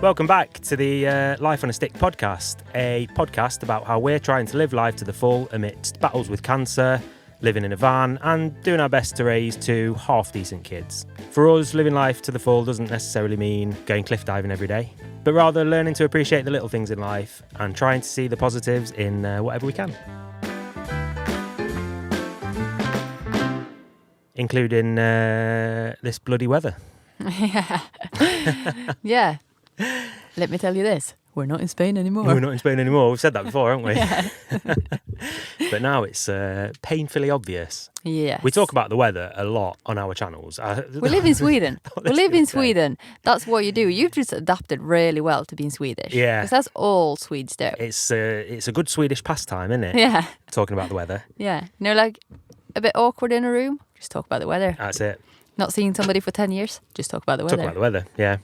Welcome back to the Life on a Stick podcast, a podcast about how we're trying to live life to the full amidst battles with cancer, living in a van, and doing our best to raise two half-decent kids. For us, living life to the full doesn't necessarily mean going cliff diving every day, but rather learning to appreciate the little things in life and trying to see the positives in whatever we can. Including this bloody weather. Yeah. Let me tell you this. We're not in Spain anymore. We're not in Spain anymore. We've said that before, haven't we? Yeah. But now it's painfully obvious. Yes. We talk about the weather a lot on our channels. We live in Sweden. We live in Sweden. That's what you do. You've just adapted really well to being Swedish. Yeah. Because that's all Swedes do. It's a good Swedish pastime, isn't it? Yeah. Talking about the weather. Yeah. You know, like a bit awkward in a room, just talk about the weather. That's it. Not seeing somebody for 10 years, just talk about the weather. Talk about the weather, yeah.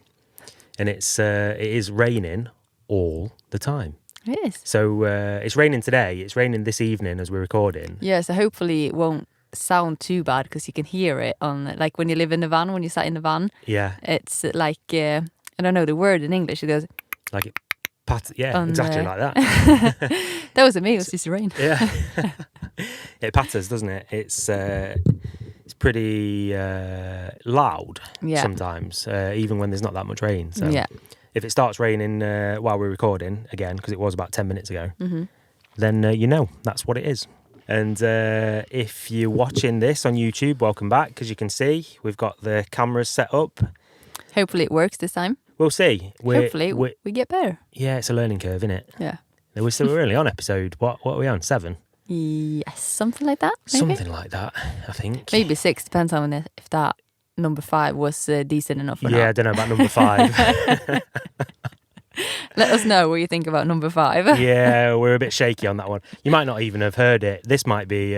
And it is raining all the time. It is. So it's raining today. It's raining this evening as we're recording. Yeah, so hopefully it won't sound too bad because you can hear it on, like when you live in the van, when you sat in the van. Yeah. It's like, I don't know the word in English. It goes... Like it yeah, exactly like that. That wasn't me, it was just rain. Yeah. It patters, doesn't it? It's pretty loud sometimes, even when there's not that much rain. So yeah. If it starts raining while we're recording, again, because it was about 10 minutes ago, then you know that's what it is. And if you're watching this on YouTube, welcome back, because you can see we've got the cameras set up. Hopefully it works this time. We'll see. Hopefully we get better. Yeah, it's a learning curve, isn't it? Yeah. We're still early on episode. What are we on? 7? Yes, something like that. Maybe? Something like that, I think. Maybe 6, depends on if that number 5 was decent enough or not. Yeah, I don't know about number 5. Let us know what you think about number 5. Yeah, we're a bit shaky on that one. You might not even have heard it. This might be,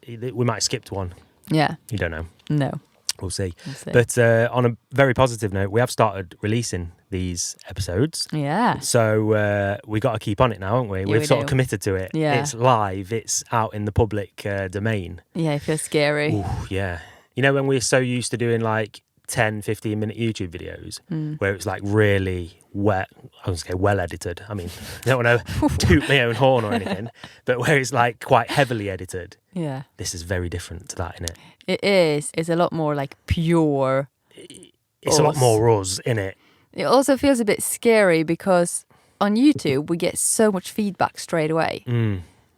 we might have skipped one. Yeah. You don't know. No. We'll see. But on a very positive note, we have started releasing these episodes. Yeah. So we got to keep on it now, haven't we? Yeah, We've sort of committed to it. Yeah. It's live. It's out in the public domain. Yeah, it feels scary. Ooh, yeah. You know when we're so used to doing like 10, 15-minute YouTube videos where it's like really I was going to say well edited. I mean, I don't want to toot my own horn or anything, but where it's like quite heavily edited. Yeah. This is very different to that, isn't it? It is. It's a lot more like pure. It's a lot more us, innit? It also feels a bit scary because on YouTube we get so much feedback straight away.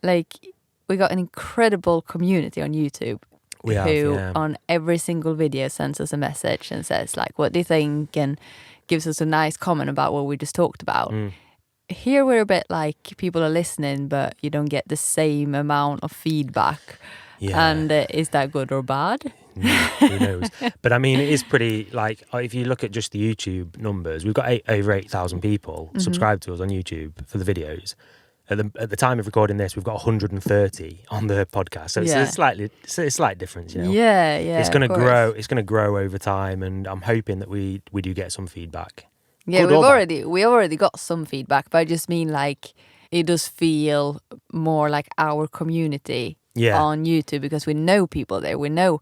Like we got an incredible community on YouTube. Who on every single video sends us a message and says like, what do you think? And gives us a nice comment about what we just talked about. Here we're a bit like people are listening, but you don't get the same amount of feedback. Yeah. And is that good or bad? Who knows? But I mean, it is pretty, like, if you look at just the YouTube numbers, we've got over 8,000 people subscribed to us on YouTube for the videos. At the time of recording this, we've got 130 on the podcast, so it's a slight difference, you know. Yeah. It's going to grow. It's going to grow over time, and I'm hoping that we do get some feedback. Yeah, we already got some feedback, but I just mean like it does feel more like our community on YouTube because we know people there. We know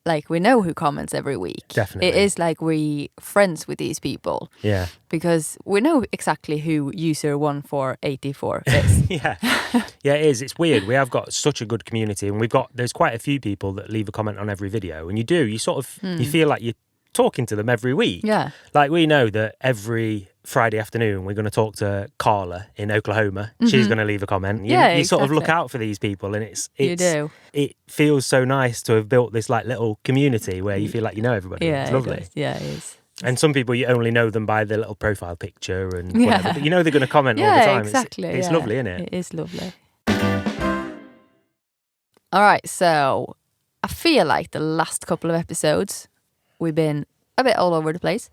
who comments every week. Definitely. It is like we friends with these people. Yeah. Because we know exactly who user 1484 is. Yeah, it is. It's weird. We have got such a good community, and there's quite a few people that leave a comment on every video, and you sort of you feel like you're talking to them every week. Yeah. Like we know that every Friday afternoon we're going to talk to Carla in Oklahoma. She's going to leave a comment. You sort of look out for these people, and you do. It feels so nice to have built this like little community where you feel like you know everybody. Yeah, it's lovely. It yeah, it is. And some people you only know them by their little profile picture and whatever. But you know they're going to comment all the time. Exactly. It's lovely, isn't it? It is lovely. All right, so I feel like the last couple of episodes we've been a bit all over the place.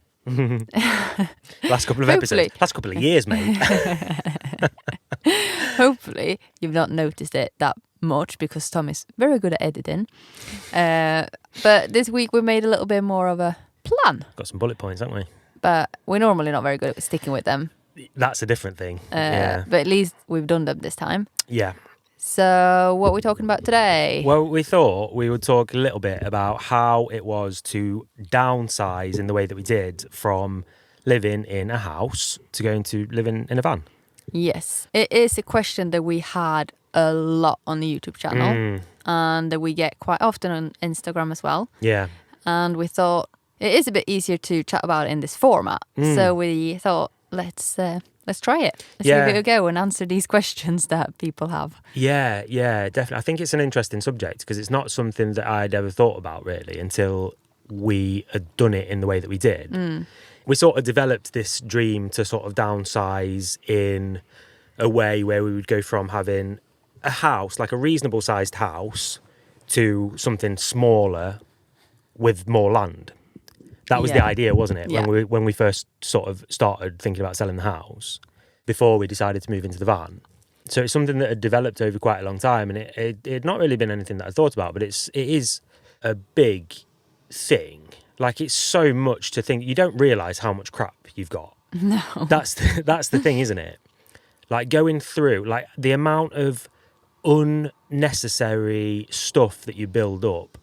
Last couple of episodes. Last couple of years, mate. Hopefully you've not noticed it that much because Tom is very good at editing. But this week we made a little bit more of a plan. Got some bullet points, haven't we? But we're normally not very good at sticking with them. That's a different thing. But at least we've done them this time. Yeah. So what are we talking about today? Well, we thought we would talk a little bit about how it was to downsize in the way that we did from living in a house to going to living in a van? Yes, it is a question that we had a lot on the YouTube channel and that we get quite often on Instagram as well. Yeah. And we thought it is a bit easier to chat about it in this format. So we thought, let's try it. Let's give it a go and answer these questions that people have. Yeah, definitely. I think it's an interesting subject because it's not something that I'd ever thought about really until we had done it in the way that we did. We sort of developed this dream to sort of downsize in a way where we would go from having a house, like a reasonable sized house, to something smaller with more land. That was the idea, wasn't it? Yeah. When we first sort of started thinking about selling the house, before we decided to move into the van. So it's something that had developed over quite a long time, and it had not really been anything that I thought about, but it is a big thing. Like, it's so much to think. You don't realise how much crap you've got. No. That's the thing, isn't it? Like, going through, like, the amount of unnecessary stuff that you build up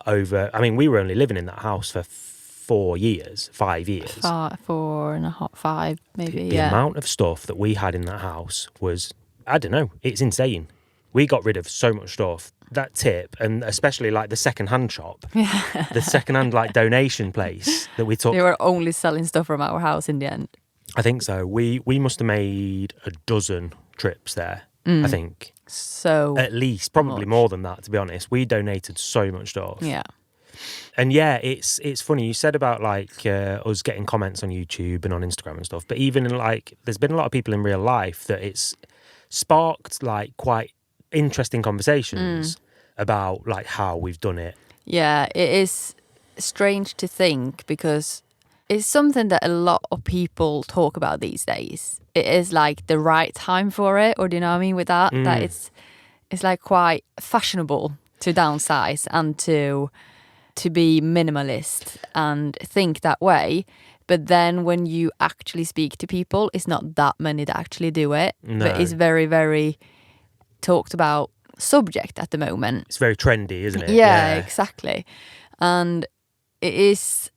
over... I mean, we were only living in that house for 5 years. 4.5, 5, maybe, The amount of stuff that we had in that house was, I don't know, it's insane. We got rid of so much stuff. That tip, and especially like the second-hand shop, the second-hand like donation place that we took. They were only selling stuff from our house in the end. I think so. We must have made a dozen trips there, I think. So at least, probably more than that, to be honest. We donated so much stuff. Yeah. And yeah, it's funny. You said about like us getting comments on YouTube and on Instagram and stuff, but even in like, there's been a lot of people in real life that it's sparked like quite interesting conversations about like how we've done it. Yeah, it is strange to think because it's something that a lot of people talk about these days. It is like the right time for it, or do you know what I mean with that? That it's like quite fashionable to downsize and to be minimalist and think that way. But then when you actually speak to people, it's not that many that actually do it. No. But it's very, very talked about subject at the moment. It's very trendy, isn't it? Yeah, exactly. And it is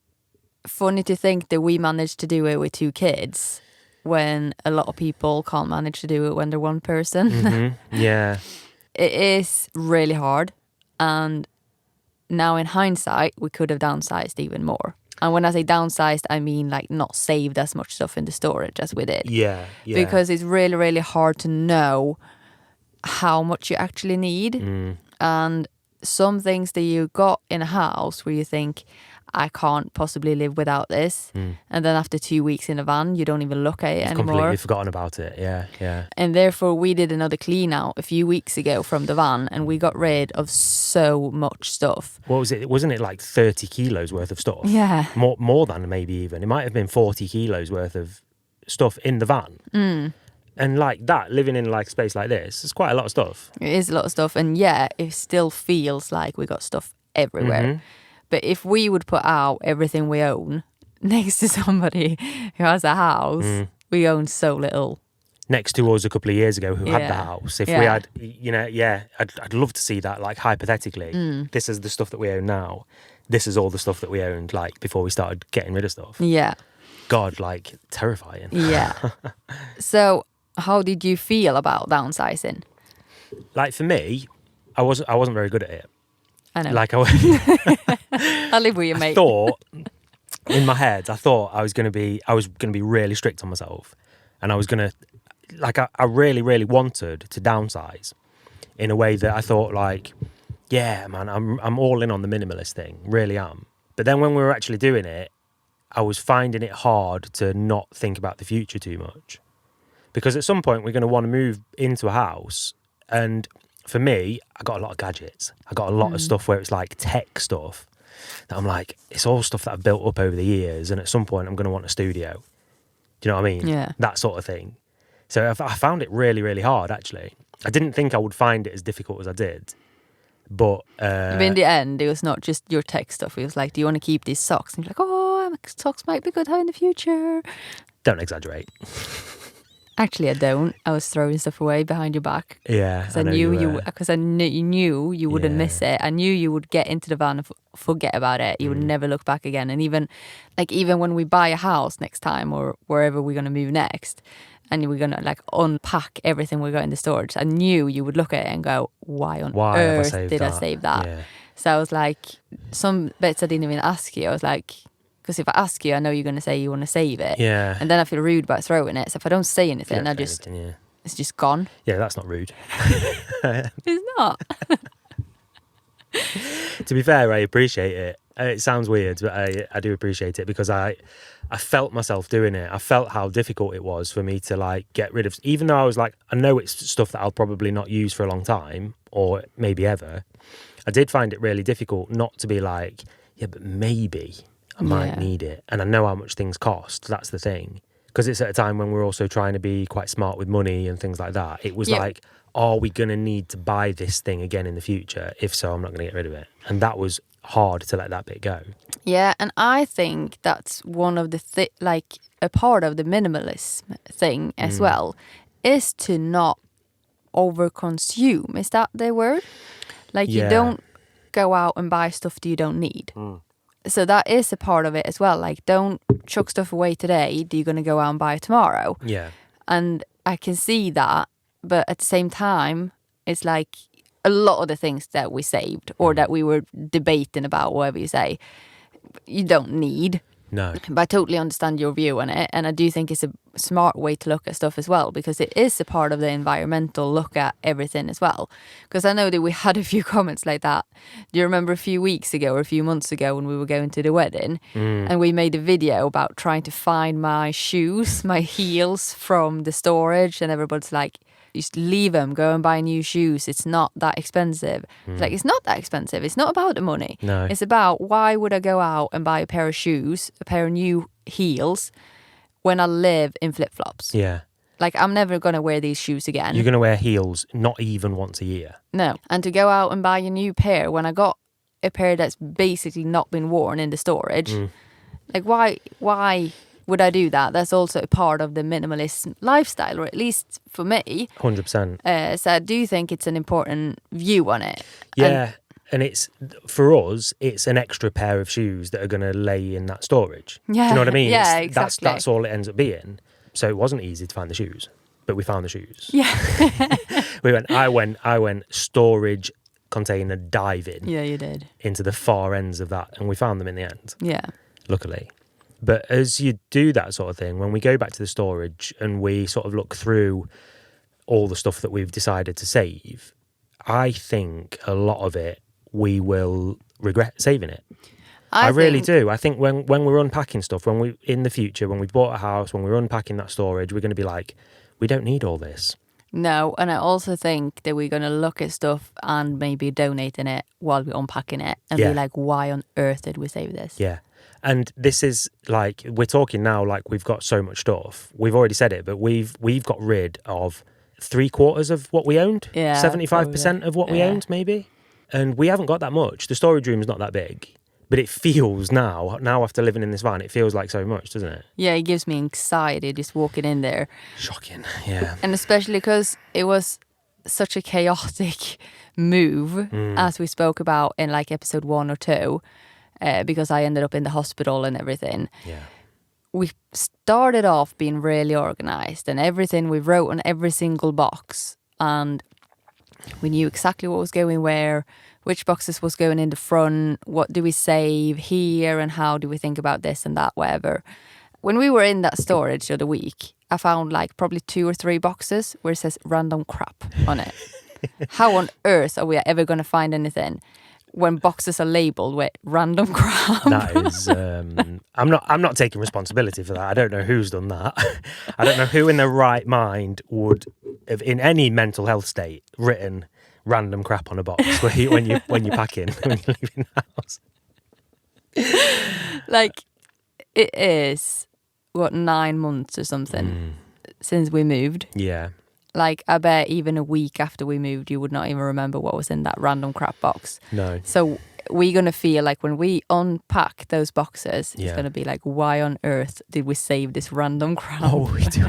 funny to think that we managed to do it with 2 kids when a lot of people can't manage to do it when they're one person. Yeah. It is really hard. And now in hindsight, we could have downsized even more. And when I say downsized, I mean like not saved as much stuff in the storage as we did. Yeah. Because it's really, really hard to know how much you actually need. And some things that you got in a house where you think, I can't possibly live without this. And then after 2 weeks in a van, you don't even look at it anymore. Completely forgotten about it. Yeah. And therefore, we did another clean out a few weeks ago from the van, and we got rid of so much stuff. What was it? Wasn't it like 30 kilos worth of stuff? Yeah. More than maybe even. It might have been 40 kilos worth of stuff in the van. And like that, living in like a space like this, it's quite a lot of stuff. It is a lot of stuff. And yeah, it still feels like we got stuff everywhere. But if we would put out everything we own next to somebody who has a house, we own so little. Next to us a couple of years ago who had the house. If we had, I'd love to see that, like hypothetically. This is the stuff that we own now. This is all the stuff that we owned like before we started getting rid of stuff. Yeah. God, like terrifying. Yeah. So how did you feel about downsizing? Like for me, I wasn't very good at it. I know. Like I live with you, mate. I thought in my head, I was going to be really strict on myself, and I was going to, like, I really, really wanted to downsize in a way that I thought, like, yeah, man, I'm all in on the minimalist thing, really am. But then when we were actually doing it, I was finding it hard to not think about the future too much, because at some point we're going to want to move into a house, and for me, I got a lot of gadgets. I got a lot of stuff where it's like tech stuff that I'm like, it's all stuff that I've built up over the years, and at some point I'm going to want a studio. Do you know what I mean? Yeah. That sort of thing. So I found it really, really hard, actually. I didn't think I would find it as difficult as I did. But in the end, it was not just your tech stuff. It was like, do you want to keep these socks? And you're like, oh, socks might be good in the future. Don't exaggerate. Actually, I don't. I was throwing stuff away behind your back. Yeah, because I knew you wouldn't miss it. I knew you would get into the van and forget about it. You would never look back again. And even when we buy a house next time or wherever we're gonna move next, and we're gonna like unpack everything we got in the storage, I knew you would look at it and go, "Why on earth did I save that?" Yeah. So I was like, some bits I didn't even ask you. I was like, because if I ask you, I know you're going to say you want to save it. Yeah. And then I feel rude about throwing it. So if I don't say anything, it's just gone. Yeah, that's not rude. It's not. To be fair, I appreciate it. It sounds weird, but I do appreciate it because I felt myself doing it. I felt how difficult it was for me to like get rid of, even though I was like, I know it's stuff that I'll probably not use for a long time or maybe ever. I did find it really difficult not to be like, yeah, but maybe I might need it. And I know how much things cost. That's the thing. Because it's at a time when we're also trying to be quite smart with money and things like that. It was like, are we going to need to buy this thing again in the future? If so, I'm not going to get rid of it. And that was hard to let that bit go. Yeah, and I think that's one of the like a part of the minimalism thing as well, is to not overconsume. Is that the word? Like you don't go out and buy stuff that you don't need. So that is a part of it as well. Like, don't chuck stuff away today. You're going to go out and buy it tomorrow. Yeah. And I can see that. But at the same time, it's like a lot of the things that we saved or that we were debating about, whatever you say, you don't need. No. But I totally understand your view on it. And I do think it's a smart way to look at stuff as well, because it is a part of the environmental look at everything as well. Because I know that we had a few comments like that. Do you remember a few weeks ago or a few months ago when we were going to the wedding and we made a video about trying to find my shoes, my heels from the storage, and everybody's like, just leave them, go and buy new shoes. It's not that expensive. Like, it's not that expensive. It's not about the money. No. It's about, why would I go out and buy a pair of shoes, a pair of new heels, when I live in flip-flops? Yeah. Like, I'm never going to wear these shoes again. You're going to wear heels not even once a year. No. And to go out and buy a new pair when I got a pair that's basically not been worn in the storage, like, why would I do that? That's also a part of the minimalist lifestyle, or at least for me. 100%. So I do think it's an important view on it. Yeah, and it's, for us, it's an extra pair of shoes that are going to lay in that storage. Yeah, do you know what I mean? Yeah, exactly. That's all it ends up being. So it wasn't easy to find the shoes, but we found the shoes. Yeah. I went storage container diving. Yeah, you did. Into the far ends of that, and we found them in the end. Yeah. Luckily. But as you do that sort of thing, when we go back to the storage and we sort of look through all the stuff that we've decided to save, I think a lot of it we will regret saving it. I really do. I think when we're unpacking stuff, when we in the future, when we've bought a house, when we're unpacking that storage, we're going to be like, we don't need all this. No, and I also think that we're going to look at stuff and maybe donating it while we're unpacking it and be like, why on earth did we save this? Yeah. And this is like, we're talking now like we've got so much stuff. We've already said it, but we've got rid of 3/4 of what we owned. Yeah, 75% of what we owned, maybe. And we haven't got that much. The storage room's not that big. But it feels now after living in this van, it feels like so much, doesn't it? Yeah, it gives me anxiety just walking in there. Shocking, yeah. And especially because it was such a chaotic move, as we spoke about in like episode 1 or 2. Because I ended up in the hospital and everything. Yeah. We started off being really organized, and everything we wrote on every single box, and we knew exactly what was going where, which boxes was going in the front, what do we save here, and how do we think about this and that, whatever. When we were in that storage the other week, I found like probably 2 or 3 boxes where it says random crap on it. How on earth are we ever going to find anything when boxes are labelled with random crap? That is, I'm not taking responsibility for that. I don't know who's done that. I don't know who in their right mind would, in any mental health state, written random crap on a box when you pack in, when you're leaving the house. Like, it is, 9 months or something since we moved. Yeah. Like, I bet even a week after we moved, you would not even remember what was in that random crap box. No. So we're going to feel like when we unpack those boxes, it's going to be like, why on earth did we save this random crap? Oh, we do.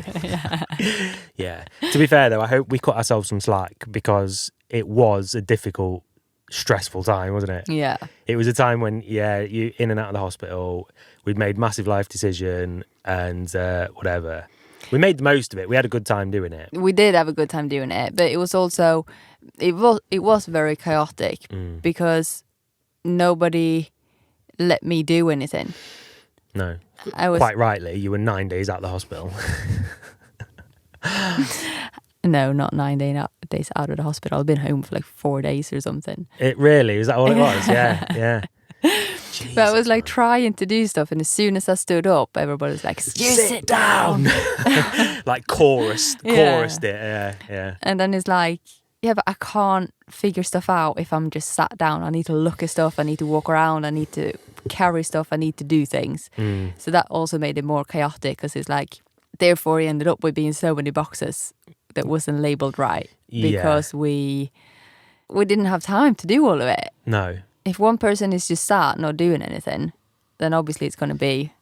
Yeah. To be fair, though, I hope we cut ourselves some slack because it was a difficult, stressful time, wasn't it? Yeah. It was a time when, you in and out of the hospital, we'd made massive life decision and whatever. We made the most of it. We had a good time doing it. We did have a good time doing it, but it was also, it was very chaotic because nobody let me do anything. No. Quite rightly, you were 9 days out of the hospital. No, not 9 days out of the hospital. I've been home for like 4 days or something. It really? Is that all it was? Yeah. Jesus, but I was like trying to do stuff, and as soon as I stood up, everybody was like, sit down. Like chorused it, yeah. And then it's like, yeah, but I can't figure stuff out if I'm just sat down. I need to look at stuff, I need to walk around, I need to carry stuff, I need to do things. So that also made it more chaotic because it's like, therefore he ended up with being so many boxes that wasn't labelled right because we didn't have time to do all of it. No. If one person is just sat not doing anything, then obviously it's going to be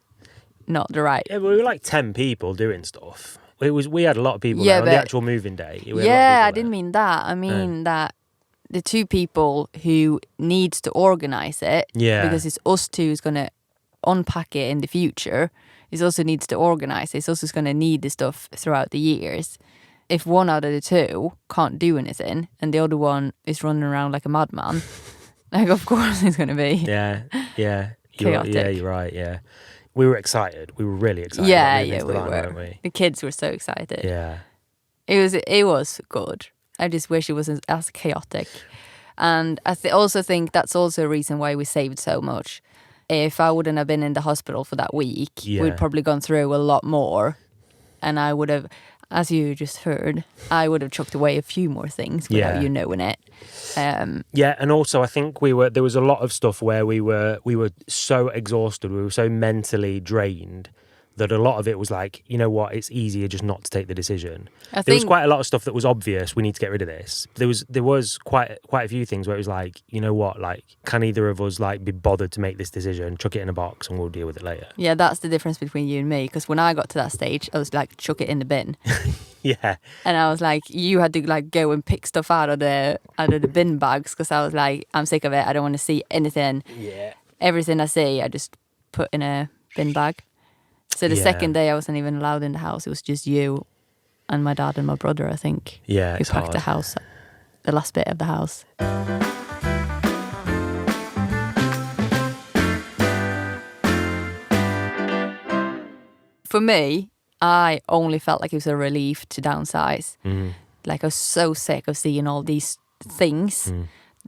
not the right. Yeah, but we were like 10 people doing stuff. We had a lot of people there on the actual moving day. I didn't mean that. I mean that the two people who needs to organise it, because it's us two who's going to unpack it in the future, it also needs to organise it. It's also going to need the stuff throughout the years. If one out of the two can't do anything and the other one is running around like a madman, like of course it's going to be chaotic. You're right, yeah. We were excited. We were really excited. We were. Weren't we? The kids were so excited. Yeah. It was good. I just wish it wasn't as chaotic. And I also think that's also a reason why we saved so much. If I wouldn't have been in the hospital for that week, we'd probably gone through a lot more. And I would have, as you just heard, I would have chucked away a few more things without you knowing it. And also I think there was a lot of stuff where we were so exhausted, we were so mentally drained that a lot of it was like, you know what, it's easier just not to take the decision. There was quite a lot of stuff that was obvious, we need to get rid of this. There was quite a few things where it was like, you know what, like, can either of us like be bothered to make this decision, chuck it in a box and we'll deal with it later. Yeah, that's the difference between you and me, because when I got to that stage, I was like, chuck it in the bin. Yeah. And I was like, you had to like go and pick stuff out of the bin bags, because I was like, I'm sick of it, I don't want to see anything. Yeah. Everything I see, I just put in a bin bag. So the second day I wasn't even allowed in the house. It was just you and my dad and my brother, I think. Yeah, who packed the house, the last bit of the house. For me, I only felt like it was a relief to downsize. Like I was so sick of seeing all these things.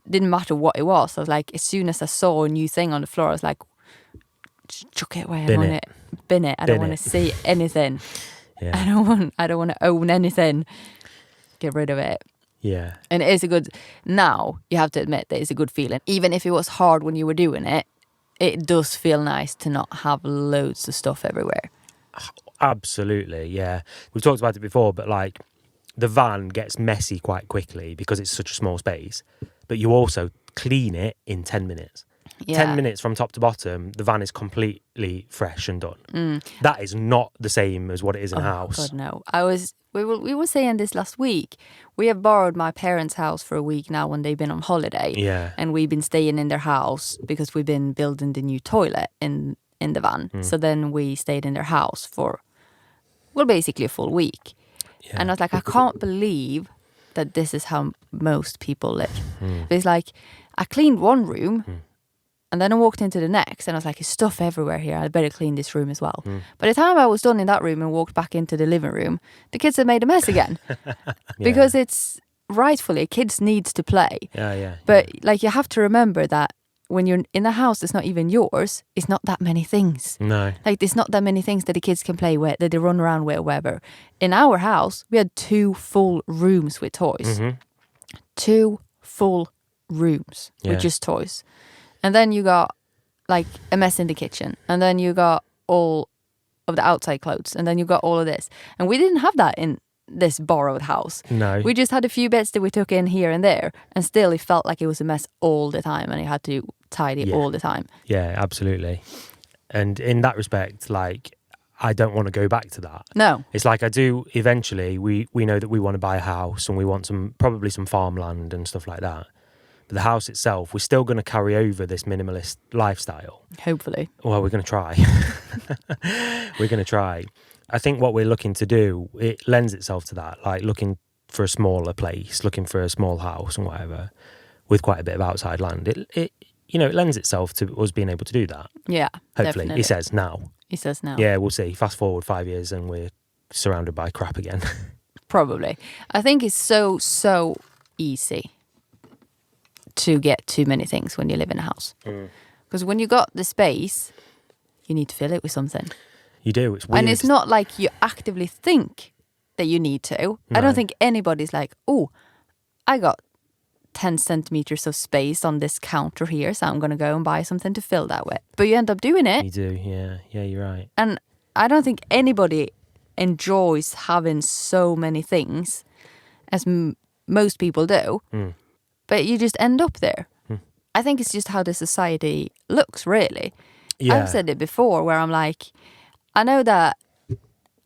Didn't matter what it was. I was like, as soon as I saw a new thing on the floor, I was like, chuck it away. Bin it. I don't want to see anything. Yeah. I don't want to own anything. Get rid of it. Yeah. And it is now you have to admit that it's a good feeling. Even if it was hard when you were doing it, it does feel nice to not have loads of stuff everywhere. Absolutely, yeah. We've talked about it before, but like the van gets messy quite quickly because it's such a small space, but you also clean it in 10 minutes. Yeah. 10 minutes from top to bottom, the van is completely fresh and done. That is not the same as what it is in a house. God, no. We were saying this last week. We have borrowed my parents' house for a week now when they've been on holiday. Yeah. And we've been staying in their house because we've been building the new toilet in the van. So then we stayed in their house for, basically a full week. Yeah. And I was like, I can't believe that this is how most people live. But it's like, I cleaned one room. And then I walked into the next and I was like, there's stuff everywhere here. I better clean this room as well. By the time I was done in that room and walked back into the living room, the kids had made a mess again. Because it's rightfully, kids needs to play. Yeah. But like you have to remember that when you're in a house that's not even yours, it's not that many things. No. Like there's not that many things that the kids can play with, that they run around with or whatever. In our house, we had 2 full rooms with toys. 2 full rooms with just toys. And then you got like a mess in the kitchen. And then you got all of the outside clothes. And then you got all of this. And we didn't have that in this borrowed house. No. We just had a few bits that we took in here and there. And still it felt like it was a mess all the time. And you had to tidy all the time. Yeah, absolutely. And in that respect, like, I don't want to go back to that. No. It's like I do eventually. We know that we want to buy a house and we want probably some farmland and stuff like that. But the house itself, we're still going to carry over this minimalist lifestyle. Hopefully. Well, we're going to try. We're going to try. I think what we're looking to do, it lends itself to that, like looking for a smaller place, looking for a small house and whatever, with quite a bit of outside land. It lends itself to us being able to do that. Yeah, hopefully. definitely. He says now. Yeah, we'll see. Fast forward 5 years and we're surrounded by crap again. Probably. I think it's so easy to get too many things when you live in a house. Because when you got the space, you need to fill it with something. You do. It's weird. And it's not like you actively think that you need to. No. I don't think anybody's like, oh, I got 10 centimeters of space on this counter here, so I'm going to go and buy something to fill that with. But you end up doing it. You do, yeah. Yeah, you're right. And I don't think anybody enjoys having so many things as most people do. But you just end up there. I think it's just how the society looks, really. Yeah. I've said it before where I'm like, I know that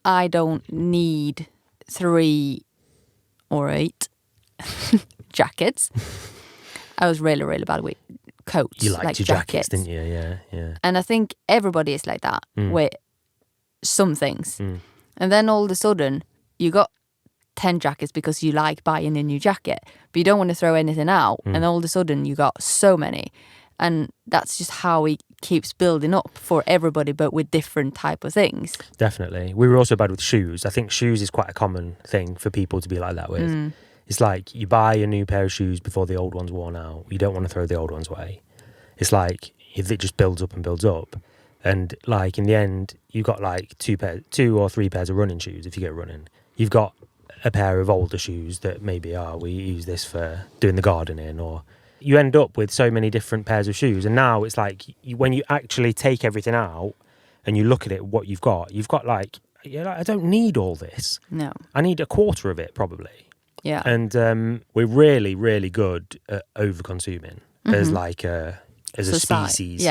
I don't need 3 or 8 jackets. I was really, really bad with coats. You liked your jackets, didn't you? Yeah. And I think everybody is like that with some things. And then all of a sudden, you got 10 jackets because you like buying a new jacket, but you don't want to throw anything out. And all of a sudden, you got so many. And that's just how it keeps building up for everybody, but with different type of things. Definitely. We were also bad with shoes. I think shoes is quite a common thing for people to be like that with. It's like you buy a new pair of shoes before the old one's worn out. You don't want to throw the old ones away. It's like it just builds up and builds up. And like in the end, you've got like 2 or 3 pairs of running shoes if you get running. You've got a pair of older shoes that maybe, we use this for doing the gardening, or you end up with so many different pairs of shoes. And now it's like when you actually take everything out and you look at it, what you've got like, I don't need all this. No. I need a quarter of it probably. Yeah. And we're really, really good at over-consuming as like as a species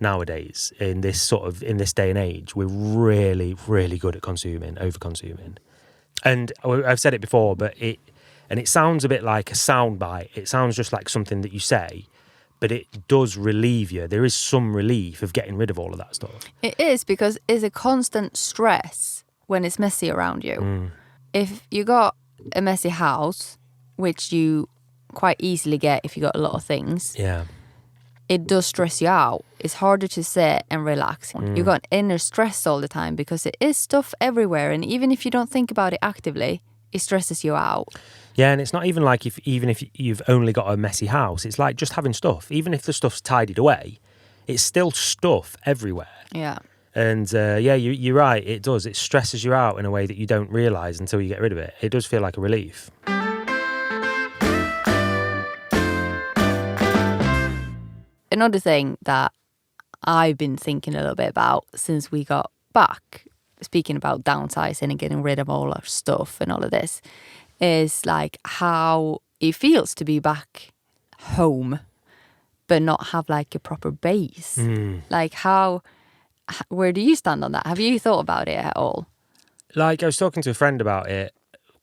nowadays in this day and age. We're really, really good at over-consuming. And I've said it before, but it sounds a bit like a soundbite. It sounds just like something that you say, but it does relieve you. There is some relief of getting rid of all of that stuff. It is, because it's a constant stress when it's messy around you. If you got a messy house, which you quite easily get if you got a lot of things, it does stress you out. It's harder to sit and relax. You got inner stress all the time because it is stuff everywhere, and even if you don't think about it actively, it stresses you out. Yeah, and it's not even like if you've only got a messy house. It's like just having stuff. Even if the stuff's tidied away, it's still stuff everywhere. Yeah. And you're right. It does. It stresses you out in a way that you don't realise until you get rid of it. It does feel like a relief. Another thing that I've been thinking a little bit about since we got back, speaking about downsizing and getting rid of all our stuff and all of this, is like how it feels to be back home but not have like a proper base. Like where do you stand on that? Have you thought about it at all? Like I was talking to a friend about it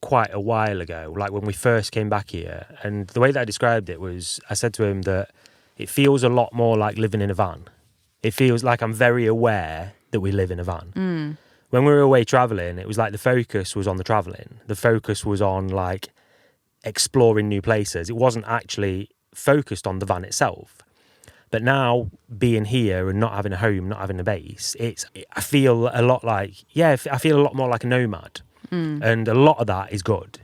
quite a while ago, like when we first came back here, and the way that I described it was, I said to him that it feels a lot more like living in a van. It feels like I'm very aware that we live in a van. When we were away travelling, it was like the focus was on the travelling. The focus was on like exploring new places. It wasn't actually focused on the van itself. But now being here and not having a home, not having a base, I feel a lot like, I feel a lot more like a nomad. And a lot of that is good.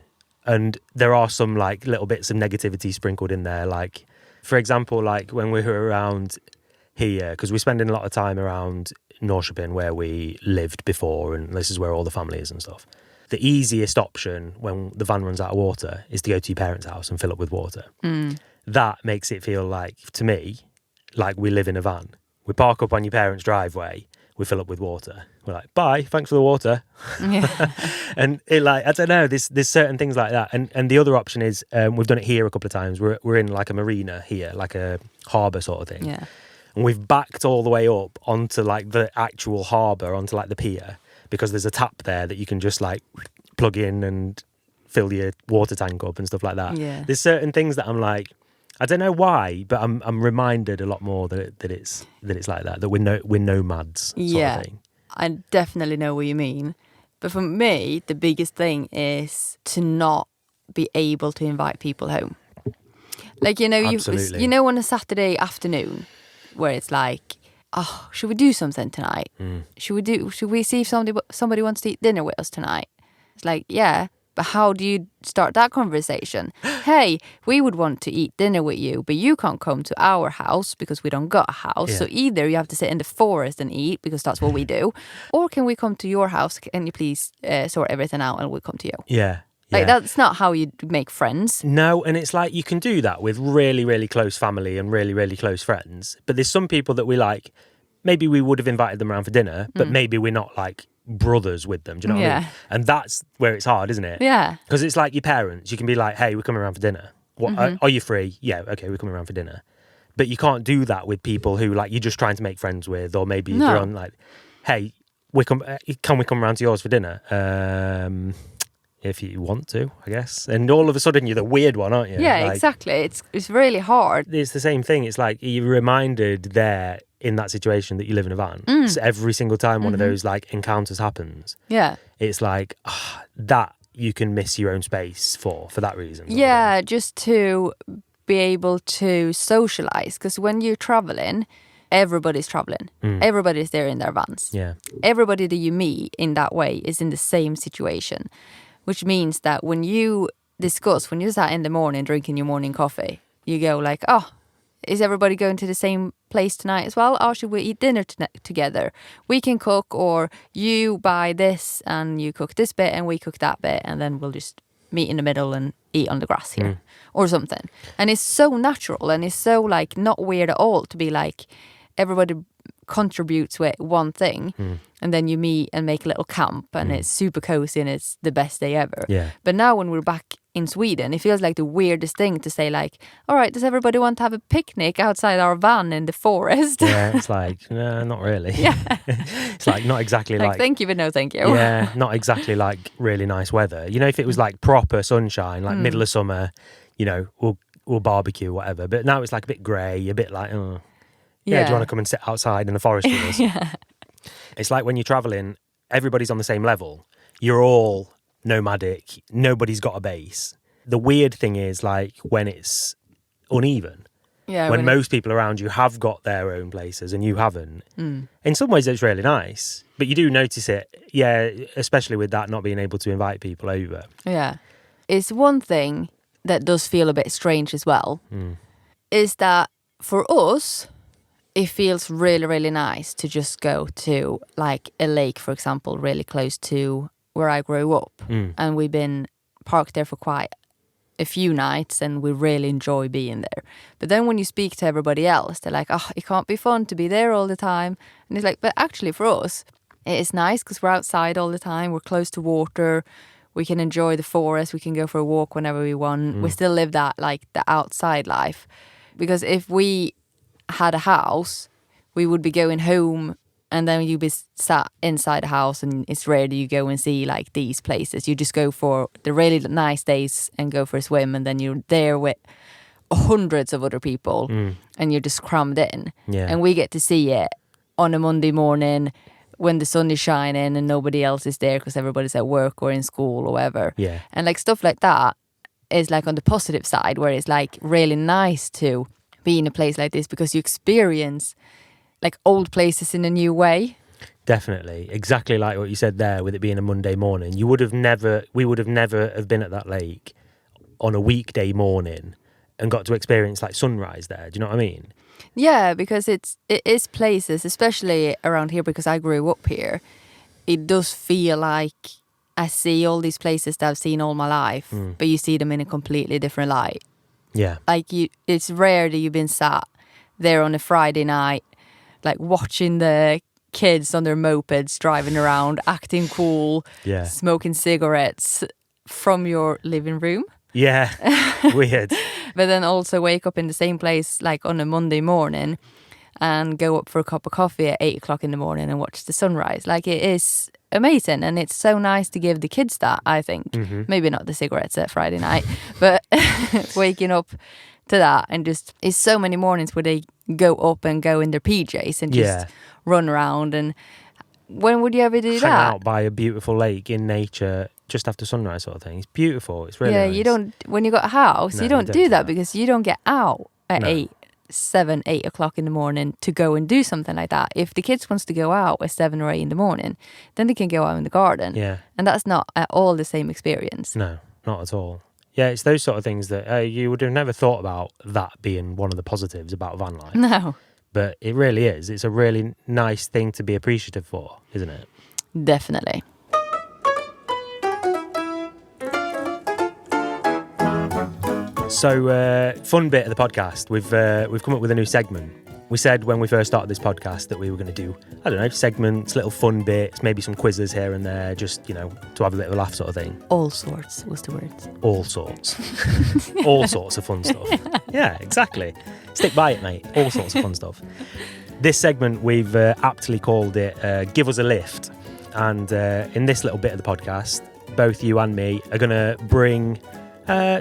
And there are some like little bits of negativity sprinkled in there. Like, for example, like when we were around here, because we're spending a lot of time around Norrköping where we lived before, and this is where all the family is and stuff. The easiest option when the van runs out of water is to go to your parents' house and fill up with water. That makes it feel like, to me, like we live in a van. We park up on your parents' driveway, we fill up with water. We're like, bye, thanks for the water. Yeah. And it like, I don't know, there's certain things like that. And the other option is, we've done it here a couple of times. We're in like a marina here, like a harbour sort of thing. Yeah. And we've backed all the way up onto like the actual harbour, onto like the pier, because there's a tap there that you can just like plug in and fill your water tank up and stuff like that. Yeah. There's certain things that I'm like, I don't know why, but I'm reminded a lot more that it's like that we're nomads sort of thing. I definitely know what you mean. But for me, the biggest thing is to not be able to invite people home. Like, you know, on a Saturday afternoon where it's like, oh, should we do something tonight? Should we see if somebody wants to eat dinner with us tonight? It's like, yeah, but how do you start that conversation? Hey, we would want to eat dinner with you, but you can't come to our house because we don't got a house. Yeah. So either you have to sit in the forest and eat because that's what we do, or can we come to your house? Can you please sort everything out and we'll come to you? Yeah. Like, that's not how you make friends. No, and it's like you can do that with really, really close family and really, really close friends. But there's some people that we like, maybe we would have invited them around for dinner, but maybe we're not like brothers with them. Do you know what I mean? And that's where it's hard, isn't it? Yeah. Because it's like your parents. You can be like, hey, we're coming around for dinner. What, are you free? Yeah, okay, we're coming around for dinner. But you can't do that with people who like you're just trying to make friends with, or maybe you're on like, hey, can we come around to yours for dinner? If you want to, I guess. And all of a sudden you're the weird one, aren't you? Yeah, like, exactly. It's really hard. It's the same thing. It's like you're reminded there in that situation that you live in a van. So every single time one of those like encounters happens, it's like that you can miss your own space for that reason. Yeah, just to be able to socialize, because when you're traveling, everybody's traveling. Everybody's there in their vans. Yeah. Everybody that you meet in that way is in the same situation, which means that when you sat in the morning drinking your morning coffee, you go like, oh, is everybody going to the same place tonight as well? Or should we eat dinner together? We can cook, or you buy this and you cook this bit and we cook that bit, and then we'll just meet in the middle and eat on the grass here or something. And it's so natural, and it's so like not weird at all to be like, everybody contributes with one thing, and then you meet and make a little camp, and it's super cozy and it's the best day ever. Yeah. But now when we're back in Sweden, it feels like the weirdest thing to say like, all right, does everybody want to have a picnic outside our van in the forest? Yeah, it's like, no, not really. Yeah. It's like not exactly like thank you, but no thank you. Yeah, not exactly like really nice weather. You know, if it was like proper sunshine, like middle of summer, you know, we'll barbecue, whatever. But now it's like a bit grey, a bit like, oh. Yeah, do you want to come and sit outside in the forest with us? Yeah. It's like when you're travelling, everybody's on the same level. You're all nomadic. Nobody's got a base. The weird thing is like when it's uneven. Yeah. When most people around you have got their own places and you haven't. In some ways, it's really nice. But you do notice it, yeah, especially with that not being able to invite people over. Yeah. It's one thing that does feel a bit strange as well, is that for us, it feels really, really nice to just go to like a lake, for example, really close to where I grew up. And we've been parked there for quite a few nights and we really enjoy being there. But then when you speak to everybody else, they're like, oh, it can't be fun to be there all the time. And it's like, but actually for us, it is nice because we're outside all the time. We're close to water. We can enjoy the forest. We can go for a walk whenever we want. We still live that like the outside life. Because if we had a house, we would be going home and then you'd be sat inside a house, and it's rare that you go and see like these places. You just go for the really nice days and go for a swim, and then you're there with hundreds of other people and you're just crammed in. Yeah. And we get to see it on a Monday morning when the sun is shining and nobody else is there because everybody's at work or in school or whatever. Yeah. And like stuff like that is like on the positive side, where it's like really nice to be in a place like this because you experience like old places in a new way. Definitely. Exactly like what you said there with it being a Monday morning. We would have never have been at that lake on a weekday morning and got to experience like sunrise there. Do you know what I mean? Yeah, because it is places, especially around here because I grew up here. It does feel like I see all these places that I've seen all my life, but you see them in a completely different light. Yeah. Like it's rare that you've been sat there on a Friday night, like watching the kids on their mopeds driving around, acting cool, smoking cigarettes from your living room. Yeah, weird. But then also wake up in the same place like on a Monday morning and go up for a cup of coffee at 8 o'clock in the morning and watch the sunrise. Like, it is amazing, and it's so nice to give the kids that, I think. Maybe not the cigarettes at Friday night, but waking up to that, and just, it's so many mornings where they go up and go in their PJs and just run around. And when would you ever do that? Hang out by a beautiful lake in nature just after sunrise sort of thing. It's beautiful. It's really nice. You don't, when you got a house, you don't do that because you don't get out at 8 o'clock in the morning to go and do something like that. If the kids wants to go out at 7 or 8 in the morning, then they can go out in the garden. Yeah. And that's not at all the same experience. No, not at all. Yeah, it's those sort of things that you would have never thought about that being one of the positives about van life. No. But it really is. It's a really nice thing to be appreciative for, isn't it? Definitely. So, fun bit of the podcast. We've come up with a new segment. We said when we first started this podcast that we were going to do, I don't know, segments, little fun bits, maybe some quizzes here and there, just, to have a bit of a laugh sort of thing. All sorts was the word. All sorts. All sorts of fun stuff. Yeah, exactly. Stick by it, mate. All sorts of fun stuff. This segment, we've aptly called it Give Us a Lift. And in this little bit of the podcast, both you and me are going to bring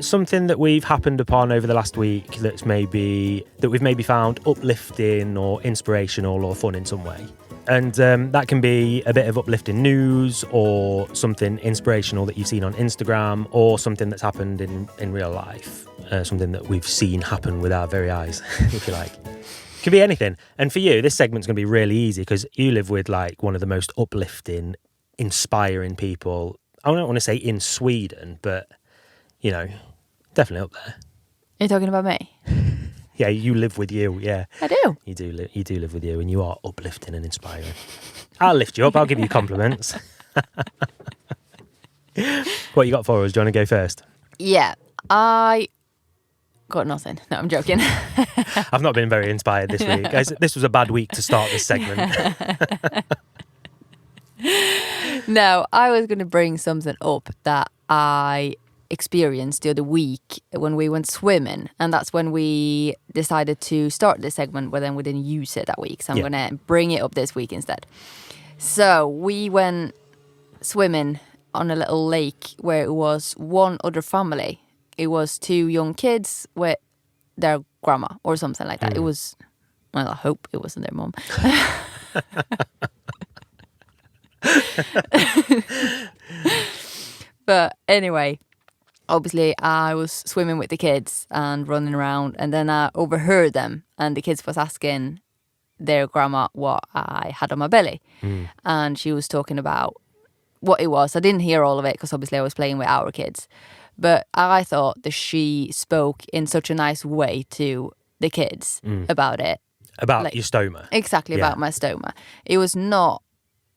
something that we've happened upon over the last week that we've maybe found uplifting or inspirational or fun in some way. And that can be a bit of uplifting news or something inspirational that you've seen on Instagram or something that's happened in real life, something that we've seen happen with our very eyes, if you like. Could be anything. And for you, this segment's going to be really easy because you live with like one of the most uplifting, inspiring people. I don't want to say in Sweden, but definitely up there. Are you talking about me? Yeah, you live with you, yeah. I do. You do live with you, and you are uplifting and inspiring. I'll lift you up, I'll give you compliments. What you got for us? Do you want to go first? Yeah, I got nothing. No, I'm joking. I've not been very inspired this week. This was a bad week to start this segment. No, I was going to bring something up that I experienced the other week when we went swimming, and that's when we decided to start this segment, but then we didn't use it that week, so I'm gonna bring it up this week instead. So we went swimming on a little lake where it was one other family. It was 2 young kids with their grandma or something like that. It was, well, I hope it wasn't their mum. But anyway, obviously, I was swimming with the kids and running around, and then I overheard them, and the kids was asking their grandma what I had on my belly, and she was talking about what it was. I didn't hear all of it because obviously I was playing with our kids, but I thought that she spoke in such a nice way to the kids about it. About your stoma. Exactly, about my stoma. It was not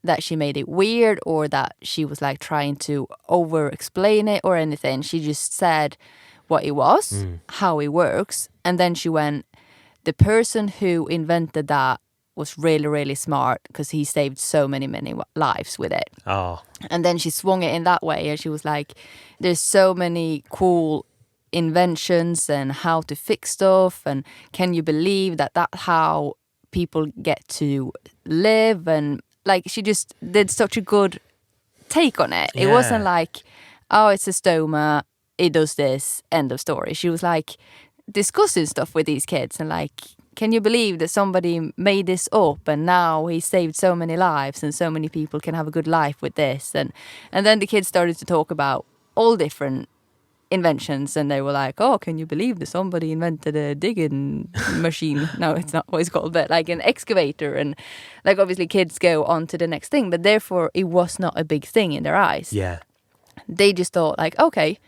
that she made it weird or that she was like trying to over explain it or anything. She just said what it was, how it works. And then she went, the person who invented that was really, really smart because he saved so many, many lives with it. Oh. And then she swung it in that way. And she was like, there's so many cool inventions and how to fix stuff. And can you believe that that's how people get to live? And like, she just did such a good take on it. It wasn't like, oh, it's a stoma, it does this, end of story. She was like discussing stuff with these kids and like, can you believe that somebody made this up and now he saved so many lives and so many people can have a good life with this? And then the kids started to talk about all different inventions, and they were like, oh, can you believe that somebody invented a digging machine? No, it's not what it's called, but like an excavator. And like, obviously kids go on to the next thing, but therefore it was not a big thing in their eyes. Yeah. They just thought like, okay,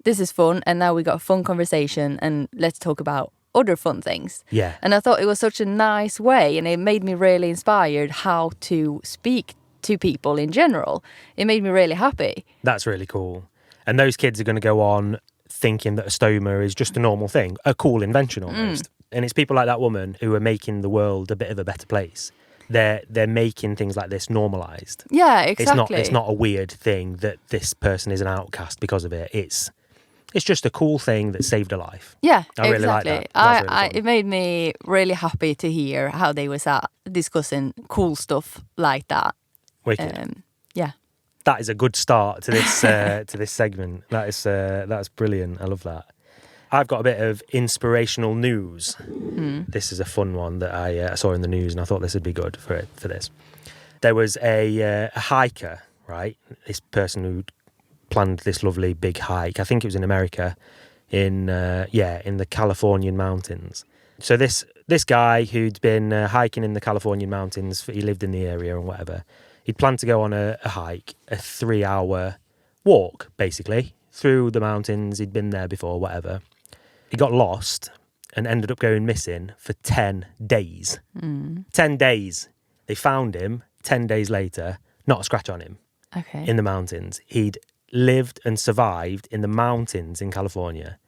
this is fun, and now we got a fun conversation, and let's talk about other fun things. Yeah. And I thought it was such a nice way, and it made me really inspired how to speak to people in general. It made me really happy. That's really cool. And those kids are going to go on thinking that a stoma is just a normal thing, a cool invention almost. And it's people like that woman who are making the world a bit of a better place. they're making things like this normalised. Yeah, exactly. It's not a weird thing that this person is an outcast because of it. It's just a cool thing that saved a life. Yeah, I really exactly. like that. That's really fun. It made me really happy to hear how they was discussing cool stuff like that. Wicked. Yeah. That is a good start to this to this segment. That's brilliant. I love that. I've got a bit of inspirational news. This is a fun one that I saw in the news, and I thought this would be good for this. There was a hiker, right? This person who planned this lovely big hike. I think it was in America, in the Californian mountains. So this guy who'd been hiking in the Californian mountains, he lived in the area and whatever. He'd planned to go on a hike, a 3-hour walk, basically, through the mountains. He'd been there before, whatever. He got lost and ended up going missing for 10 days. 10 days. They found him 10 days later, not a scratch on him. Okay. In the mountains. He'd lived and survived in the mountains in California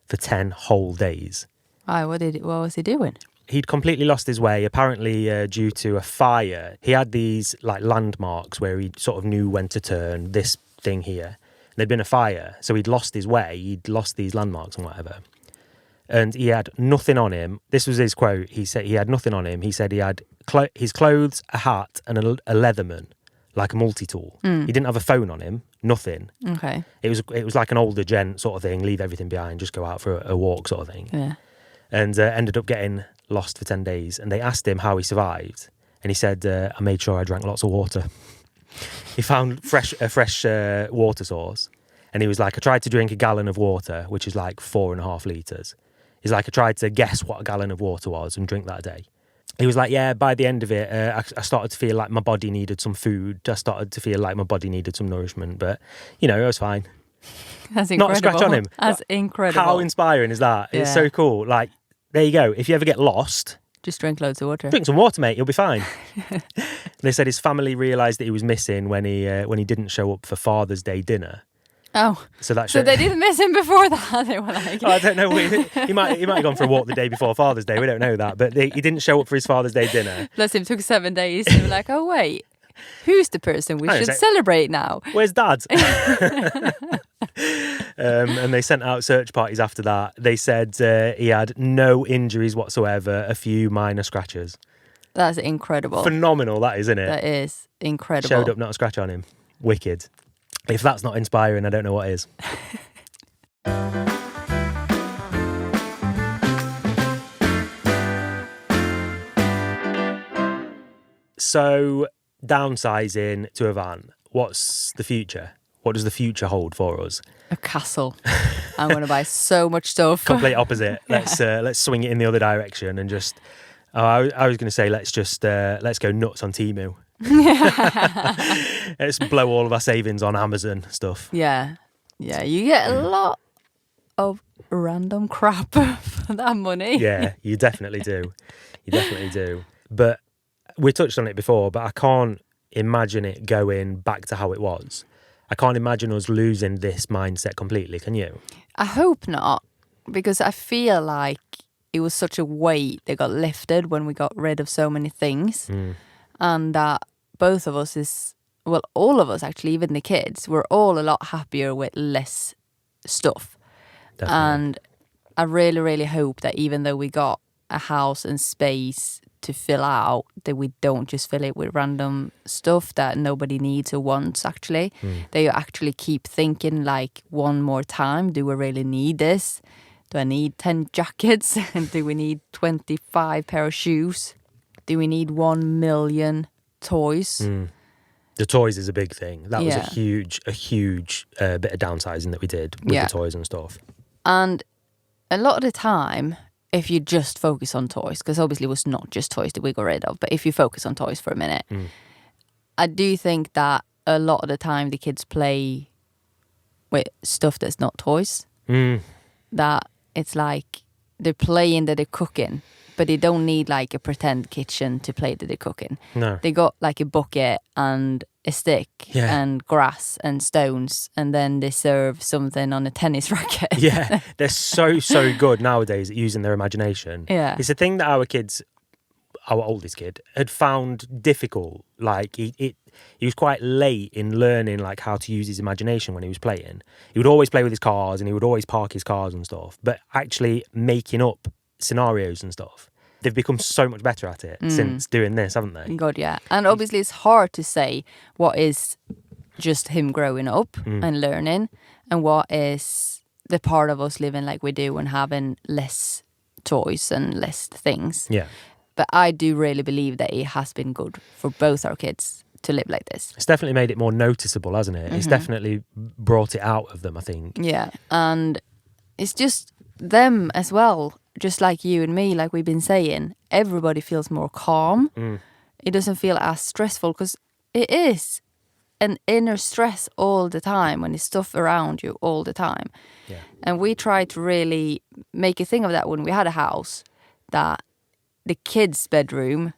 for 10 whole days. Why? What was he doing? He'd completely lost his way, apparently due to a fire. He had these like landmarks where he sort of knew when to turn, this thing here. There'd been a fire, so he'd lost his way. He'd lost these landmarks and whatever. And he had nothing on him. This was his quote. He said he had nothing on him. He said he had his clothes, a hat, and a Leatherman, like a multi-tool. He didn't have a phone on him, nothing. Okay. It was like an older gent sort of thing, leave everything behind, just go out for a walk sort of thing. Yeah. And ended up getting lost for 10 days. And they asked him how he survived. And he said, I made sure I drank lots of water. He found a fresh water source. And he was like, I tried to drink a gallon of water, which is like 4.5 litres. He's like, I tried to guess what a gallon of water was and drink that a day. He was like, yeah, by the end of it, I started to feel like my body needed some food. I started to feel like my body needed some nourishment. But, it was fine. That's incredible. Not a scratch on him. That's incredible. How inspiring is that? Yeah. It's so cool. Like, there you go. If you ever get lost, just drink loads of water. Drink some water, mate. You'll be fine. They said his family realised that he was missing when he didn't show up for Father's Day dinner. Oh, so they didn't miss him before that. They were like, I don't know. He might have gone for a walk the day before Father's Day. We don't know that, but he didn't show up for his Father's Day dinner. Plus, it took 7 days. They were like, oh wait, who's the person we should celebrate now? Where's Dad? And they sent out search parties after that. They said he had no injuries whatsoever, a few minor scratches. That's incredible. Phenomenal, that is, isn't it? That is incredible. Showed up, not a scratch on him. Wicked. If that's not inspiring, I don't know what is. So, downsizing to a van. What's the future? What does the future hold for us? A castle. I'm going to buy so much stuff. Complete opposite. Let's swing it in the other direction and just. I was going to say let's go nuts on Temu. Let's blow all of our savings on Amazon stuff. Yeah. You get a lot of random crap for that money. Yeah, you definitely do. But we touched on it before, but I can't imagine it going back to how it was. I can't imagine us losing this mindset completely, can you? I hope not, because I feel like it was such a weight that got lifted when we got rid of so many things. And that both of us all of us actually, even the kids, we're all a lot happier with less stuff. Definitely. And I really, really hope that even though we got a house and space to fill out, that we don't just fill it with random stuff that nobody needs or wants, actually. That you actually keep thinking like one more time, do we really need this? Do I need 10 jackets? Do we need 25 pair of shoes? Do we need 1 million toys? The toys is a big thing. That was a huge bit of downsizing that we did with the toys and stuff. And a lot of the time, if you just focus on toys, because obviously it was not just toys that we got rid of, but if you focus on toys for a minute, I do think that a lot of the time the kids play with stuff that's not toys. That it's like they're playing that they're cooking, but they don't need like a pretend kitchen to play that they're cooking. No. They got like a bucket and a stick and grass and stones, and then they serve something on a tennis racket. Yeah, they're so good nowadays at using their imagination. Yeah. It's a thing that our kids our oldest kid, had found difficult. Like he was quite late in learning like how to use his imagination when he was playing. He would always play with his cars and he would always park his cars and stuff. But actually making up scenarios and stuff, they've become so much better at it since doing this, haven't they? God, yeah. And obviously it's hard to say what is just him growing up and learning and what is the part of us living like we do and having less toys and less things. Yeah. But I do really believe that it has been good for both our kids to live like this. It's definitely made it more noticeable, hasn't it? It's definitely brought it out of them, I think. Yeah. And it's just them as well, just like you and me, like we've been saying, everybody feels more calm. It doesn't feel as stressful because it is an inner stress all the time when there's stuff around you all the time. Yeah. And we try to really make a thing of that when we had a house, that the kids' bedroom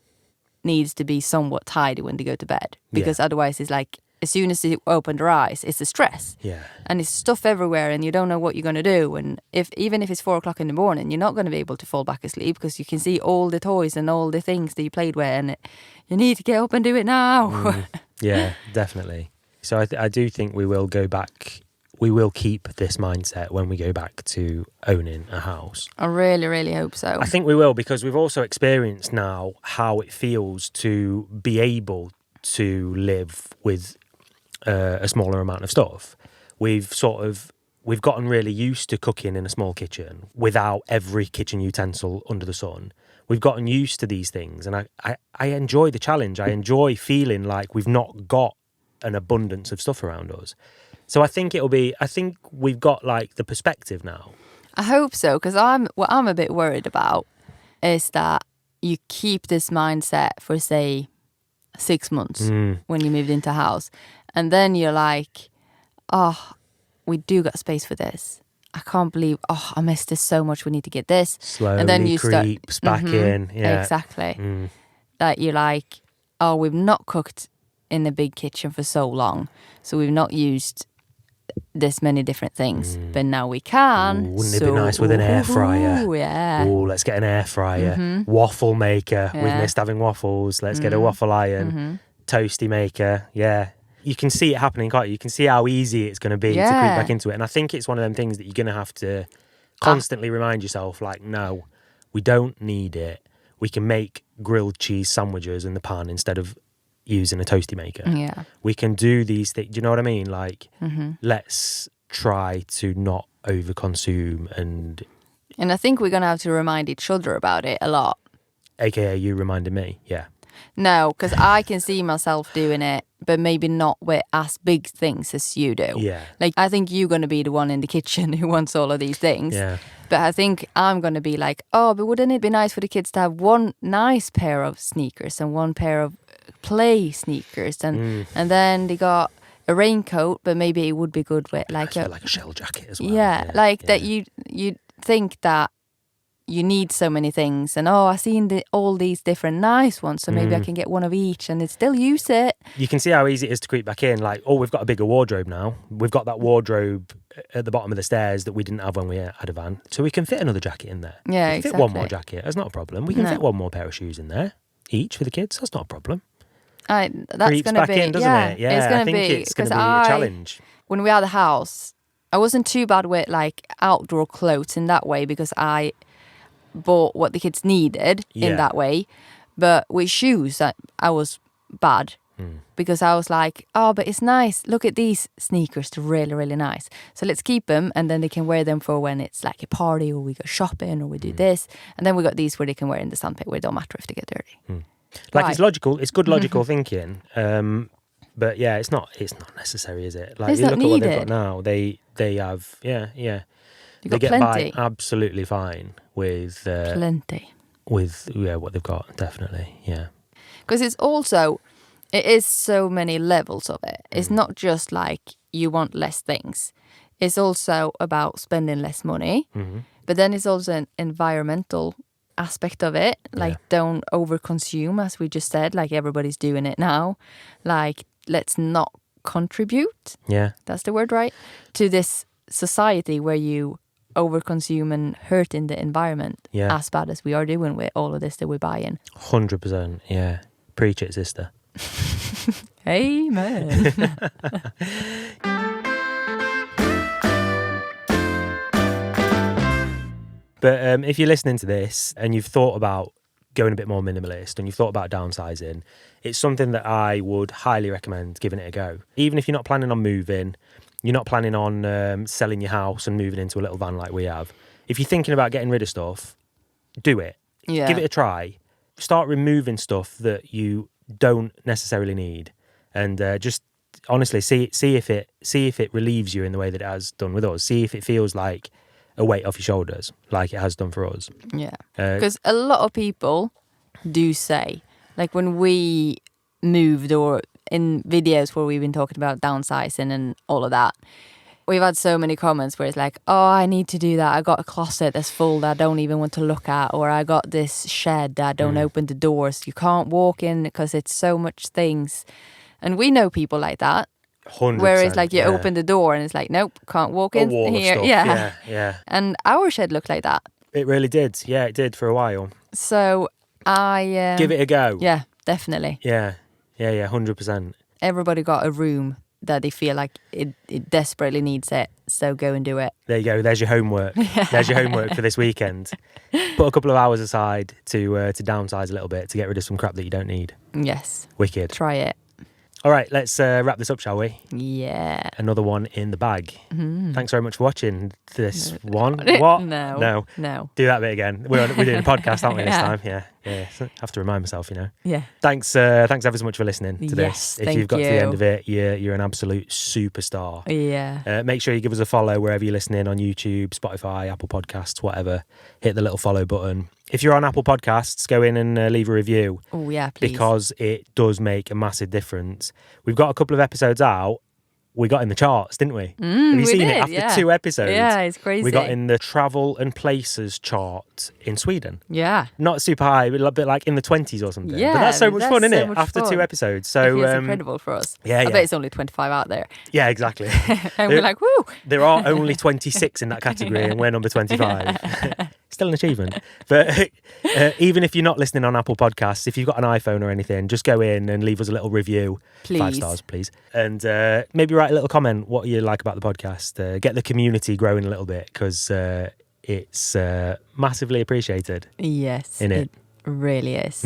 needs to be somewhat tidy when they go to bed. Because otherwise it's like, as soon as they open their eyes, it's a stress. Yeah. And it's stuff everywhere and you don't know what you're going to do. And even if it's 4 o'clock in the morning, you're not going to be able to fall back asleep because you can see all the toys and all the things that you played with and you need to get up and do it now. Yeah, definitely. So I do think we will go back. We will keep this mindset when we go back to owning a house. I really, really hope so. I think we will, because we've also experienced now how it feels to be able to live with a smaller amount of stuff. We've gotten really used to cooking in a small kitchen without every kitchen utensil under the sun. We've gotten used to these things, and I enjoy the challenge. I enjoy feeling like we've not got an abundance of stuff around us. So I think we've got like the perspective now. I hope so, because what I'm a bit worried about is that you keep this mindset for, say, 6 months when you moved into a house. And then you're like, oh, we do got space for this. I can't believe, I missed this so much. We need to get this. Slowly and then you creeps back in. Yeah. Exactly. That you're like, oh, we've not cooked in the big kitchen for so long. So we've not used this many different things. But now we can. Ooh, wouldn't it be nice with an air fryer? Yeah. Oh, let's get an air fryer. Waffle maker. Yeah. We've missed having waffles. Let's get a waffle iron. Toasty maker. Yeah. You can see it happening, can't you? You can see how easy it's going to be to creep back into it. And I think it's one of them things that you're going to have to constantly remind yourself, like, no, we don't need it. We can make grilled cheese sandwiches in the pan instead of using a toasty maker. Yeah. We can do these things. Do you know what I mean? Like, let's try to not overconsume. And I think we're going to have to remind each other about it a lot. AKA you reminded me, yeah. No, because I can see myself doing it, but maybe not with as big things as you do. Yeah. Like, I think you're going to be the one in the kitchen who wants all of these things. Yeah. But I think I'm going to be like, oh, but wouldn't it be nice for the kids to have one nice pair of sneakers and one pair of play sneakers? And then they got a raincoat, but maybe it would be good with like a shell jacket as well. Yeah, that you think that you need so many things, and I seen all these different nice ones, so maybe I can get one of each and still use it. You can see how easy it is to creep back in. Like, we've got a bigger wardrobe now. We've got that wardrobe at the bottom of the stairs that we didn't have when we had a van, so we can fit another jacket in there. Yeah, we can fit one more jacket. That's not a problem. We can fit one more pair of shoes in there each for the kids. That's not a problem. That's creeps going to back be in, doesn't it? Yeah, it's going I to think be it's going to be a challenge. When we had a house, I wasn't too bad with like outdoor clothes in that way because I bought what the kids needed in that way. But with shoes, I was bad because I was like, but it's nice. Look at these sneakers. They're really, really nice. So let's keep them, and then they can wear them for when it's like a party or we go shopping or we do this. And then we got these where they can wear in the sandpit where it don't matter if they get dirty. Like, it's logical. It's good logical thinking. But yeah, it's not necessary, is it? Like, it's you not look needed. at what they've got now. They have, they get plenty. by absolutely fine with plenty. With what they've got, definitely, yeah. Because it is so many levels of it. It's not just like you want less things. It's also about spending less money. But then it's also an environmental aspect of it. Like, don't overconsume, as we just said. Like, everybody's doing it now. Like, let's not contribute. Yeah. That's the word, right? To this society where you overconsume and hurting the environment as bad as we are doing with all of this that we're buying. 100%, yeah. Preach it, sister. Amen. But if you're listening to this and you've thought about going a bit more minimalist and you've thought about downsizing, it's something that I would highly recommend giving it a go. Even if you're not planning on moving, you're not planning on selling your house and moving into a little van like we have. If you're thinking about getting rid of stuff, do it. Yeah. Give it a try. Start removing stuff that you don't necessarily need, and just honestly see if it relieves you in the way that it has done with us. See if it feels like a weight off your shoulders, like it has done for us. Yeah, because a lot of people do say, like when we moved or in videos where we've been talking about downsizing and all of that, we've had so many comments where it's like, oh, I need to do that. I got a closet that's full that I don't even want to look at, or I got this shed that I don't open the doors. You can't walk in because it's so much things. And we know people like that. 100%, where it's like you open the door and it's like, nope, can't walk in here. Yeah. And our shed looked like that. It really did. Yeah, it did for a while. So I give it a go. Yeah, definitely. Yeah, 100%. Everybody got a room that they feel like it desperately needs it. So go and do it. There you go. There's your homework. There's your homework for this weekend. Put a couple of hours aside to downsize a little bit, to get rid of some crap that you don't need. Yes. Wicked. Try it. All right, let's wrap this up, shall we? Yeah. Another one in the bag. Thanks very much for watching this one. What? No. Do that bit again. We're doing a podcast, aren't we, this time? Yeah. So I have to remind myself, Yeah. Thanks ever so much for listening to this. If you've got to the end of it, you're an absolute superstar. Yeah. Make sure you give us a follow wherever you're listening, on YouTube, Spotify, Apple Podcasts, whatever. Hit the little follow button. If you're on Apple Podcasts, go in and leave a review. Oh, yeah, please. Because it does make a massive difference. We've got a couple of episodes out. We got in the charts, didn't we? Have you seen it? After 2 episodes. Yeah, it's crazy. We got in the travel and places chart in Sweden. Yeah. Not super high, but a bit like in the 20s or something. Yeah. But that's so much fun, isn't it? After fun. 2 episodes. So it's incredible for us. Yeah, I bet it's only 25 out there. Yeah, exactly. And we're like, woo! There are only 26 in that category and we're number 25. Still an achievement. But even if you're not listening on Apple Podcasts, if you've got an iPhone or anything, just go in and leave us a little review. Please. 5 stars, please. And maybe write a little comment what you like about the podcast. Get the community growing a little bit, because it's massively appreciated. Yes, it really is.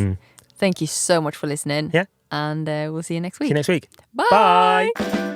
Thank you so much for listening. Yeah. And we'll see you next week. See you next week. Bye. Bye.